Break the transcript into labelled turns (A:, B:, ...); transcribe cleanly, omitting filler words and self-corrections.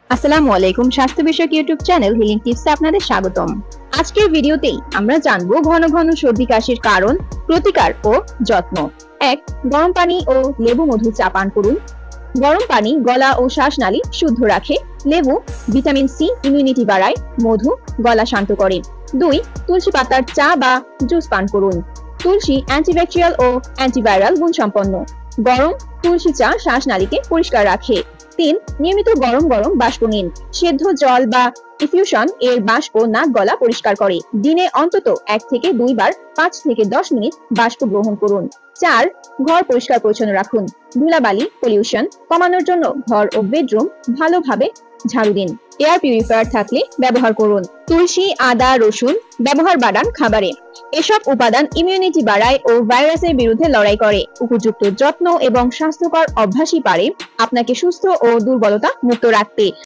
A: আসসালামু আলাইকুম। স্বাস্থ্য বিষয়ক ইউটিউব চ্যানেল হিলিং টিপসে আপনাদের স্বাগতম। আজকের ভিডিওতেই আমরা জানবো ঘন ঘন সর্দি কাশির কারণ, প্রতিকার ও যত্ন। ১. গরম পানি ও লেবু মধু চা পান করুন। গরম পানি গলা ও শ্বাসনালী শুদ্ধ রাখে। লেবু ভিটামিন সি ইমিউনিটি বাড়ায়। মধু গলা শান্ত করে। ২. তুলসী পাতার চা বা জুস পান করুন। তুলসী অ্যান্টিব্যাকটেরিয়াল ও অ্যান্টিভাইরাল গুণসম্পন্ন। গরম তুলসী চা শ্বাসনালীকে পরিষ্কার রাখে। ৩. নিয়মিত গরম গরম বাষ্প নিন। সেদ্ধ জল বা ইনফিউশন এর বাষ্প নাক গলা পরিষ্কার করে। দিনে অন্তত ১ থেকে ২ বার ৫ থেকে ১০ মিনিট বাষ্প গ্রহণ করুন। ৪. ঘর পরিষ্কার পরিচ্ছন্ন রাখুন। ধুলাবালি পলিউশন কমানোর জন্য ঘর ও বেডরুম ভালোভাবে ঝাড়ু দিন। এয়ার পিউরিফায়ার থাকলে ব্যবহার করুন। তুলসী, আদা, রসুন ব্যবহার বাড়ান খাবারে। এসব উপাদান ইমিউনিটি বাড়ায় ও ভাইরাসের বিরুদ্ধে লড়াই করে। উপযুক্ত যত্ন এবং স্বাস্থ্যকর অভ্যাসই পারে আপনাকে সুস্থ ও দুর্বলতা মুক্ত রাখতে।